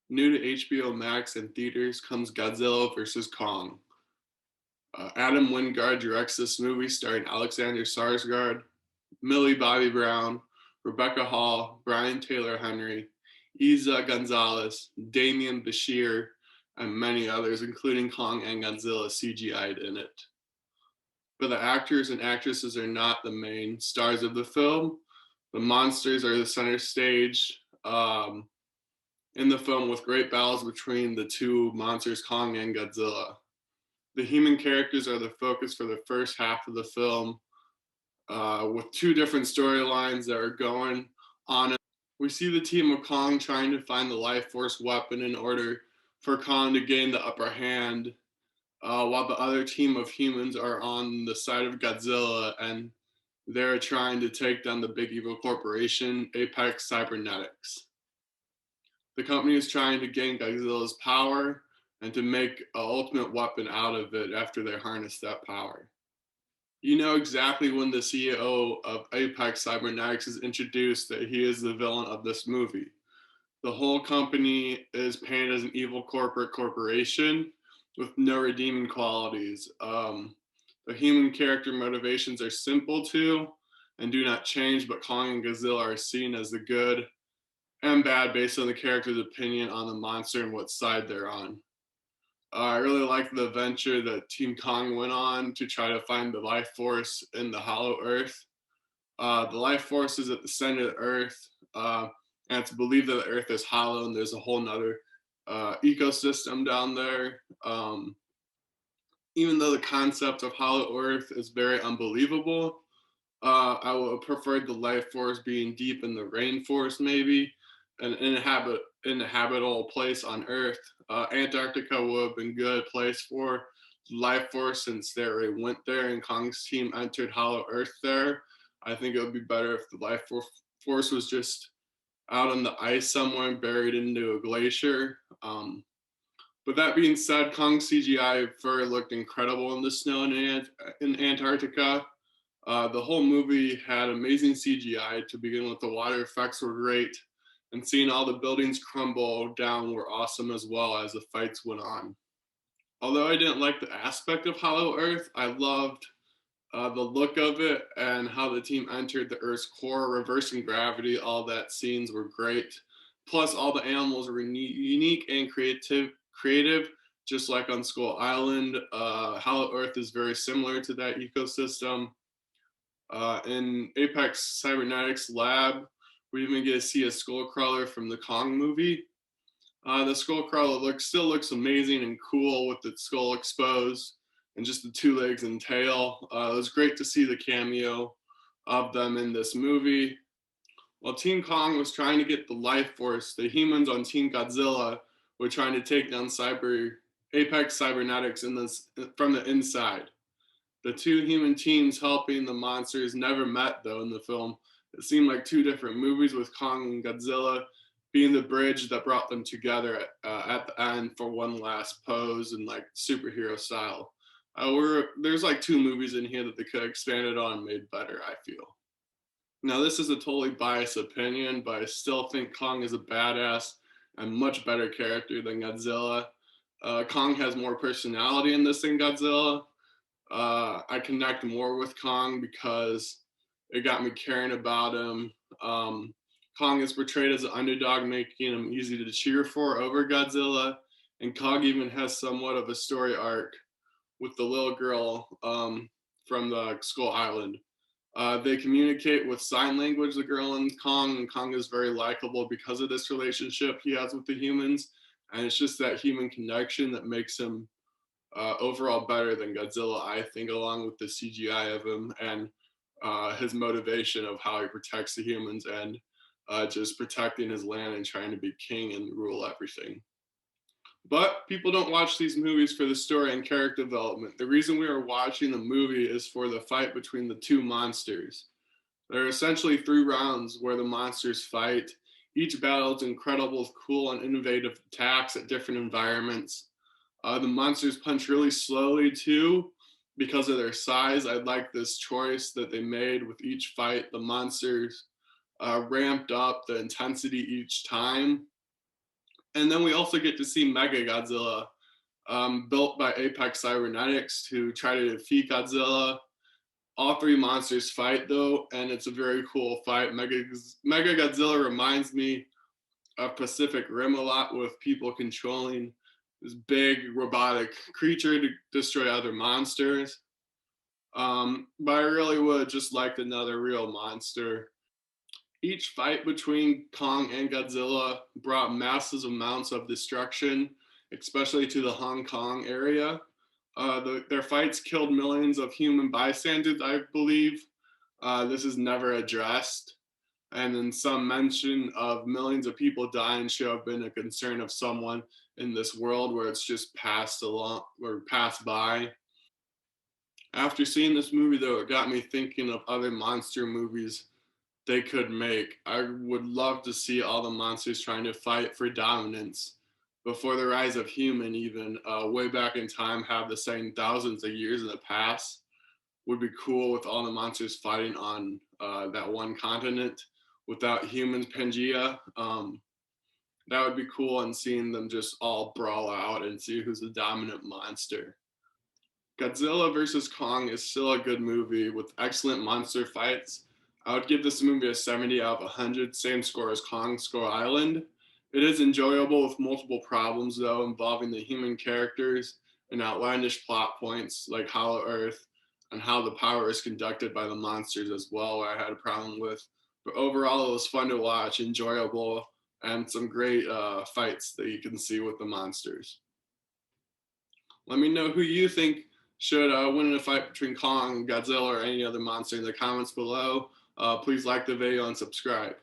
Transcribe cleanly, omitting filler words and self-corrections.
New to HBO Max and theaters comes Godzilla vs. Kong. Adam Wingard directs this movie starring Alexander Skarsgård, Millie Bobby Brown, Rebecca Hall, Brian Taylor Henry, Eiza González, Demián Bichir, and many others, including Kong and Godzilla CGI'd in it. But the actors and actresses are not the main stars of the film. The monsters are the center stage in the film, with great battles between the two monsters, Kong and Godzilla. The human characters are the focus for the first half of the film, with two different storylines that are going on. We see the team of Kong trying to find the life force weapon in order for Kong to gain the upper hand, while the other team of humans are on the side of Godzilla and they're trying to take down the big evil corporation, Apex Cybernetics. The company is trying to gain Godzilla's power and to make an ultimate weapon out of it after they harness that power. You know exactly when the CEO of Apex Cybernetics is introduced that he is the villain of this movie. The whole company is painted as an evil corporation with no redeeming qualities. The human character motivations are simple too and do not change, but Kong and Godzilla are seen as the good and bad based on the character's opinion on the monster and what side they're on. I really like the adventure that Team Kong went on to try to find the life force in the hollow earth. The life force is at the center of the earth, and it's believed that the earth is hollow and there's a whole nother ecosystem down there. Even though the concept of hollow earth is very unbelievable, I would have preferred the life force being deep in the rainforest, maybe, an inhabitable place on Earth. Antarctica would have been good place for life force since they already went there and Kong's team entered Hollow Earth there. I think it would be better if the life force was just out on the ice somewhere buried into a glacier. But that being said, Kong's CGI fur looked incredible in the snow in Antarctica. The whole movie had amazing CGI to begin with. The water effects were great, and seeing all the buildings crumble down were awesome as well as the fights went on. Although I didn't like the aspect of Hollow Earth, I loved the look of it and how the team entered the Earth's core, reversing gravity. All that scenes were great. Plus, all the animals were unique and creative, just like on Skull Island. Hollow Earth is very similar to that ecosystem. In Apex Cybernetics Lab, we even get to see a skullcrawler from the Kong movie. The skullcrawler still looks amazing and cool with its skull exposed and just the two legs and tail. It was great to see the cameo of them in this movie. While Team Kong was trying to get the life force, the humans on Team Godzilla were trying to take down Apex Cybernetics from the inside. The two human teams helping the monsters never met, though, in the film. It seemed like two different movies, with Kong and Godzilla being the bridge that brought them together at the end for one last pose in like superhero style. There's like two movies in here that they could have expanded on and made better, I feel. Now, this is a totally biased opinion, but I still think Kong is a badass and much better character than Godzilla. Kong has more personality in this than Godzilla. I connect more with Kong because it got me caring about him. Kong is portrayed as an underdog, making him easy to cheer for over Godzilla. And Kong even has somewhat of a story arc with the little girl from the Skull Island. They communicate with sign language, the girl and Kong is very likable because of this relationship he has with the humans. And it's just that human connection that makes him overall better than Godzilla, I think, along with the CGI of him and his motivation of how he protects the humans and just protecting his land and trying to be king and rule everything. But people don't watch these movies for the story and character development. The reason we are watching the movie is for the fight between the two monsters. There are essentially 3 rounds where the monsters fight. Each battle is incredible with cool and innovative attacks at different environments. The monsters punch really slowly too because of their size. I like this choice that they made with each fight. The monsters ramped up the intensity each time. And then we also get to see Mega Godzilla, built by Apex Cybernetics, to try to defeat Godzilla. All three monsters fight though, and it's a very cool fight. Mega Godzilla reminds me of Pacific Rim a lot, with people controlling this big robotic creature to destroy other monsters. But I really would just liked another real monster. Each fight between Kong and Godzilla brought massive amounts of destruction, especially to the Hong Kong area. Their fights killed millions of human bystanders, I believe. This is never addressed. And then some mention of millions of people dying should have been a concern of someone in this world where it's just passed along or passed by. After seeing this movie, though, it got me thinking of other monster movies they could make. I would love to see all the monsters trying to fight for dominance before the rise of human, even way back in time, have the same thousands of years in the past. Would be cool with all the monsters fighting on that one continent without humans, Pangea. That would be cool, and seeing them just all brawl out and see who's the dominant monster. Godzilla vs. Kong is still a good movie with excellent monster fights. I would give this movie a 70 out of 100, same score as Kong Skull Island. It is enjoyable with multiple problems, though, involving the human characters and outlandish plot points like Hollow Earth and how the power is conducted by the monsters as well, I had a problem with. But overall, it was fun to watch, enjoyable, and some great fights that you can see with the monsters. Let me know who you think should win in a fight between Kong, Godzilla, or any other monster in the comments below. Please like the video and subscribe.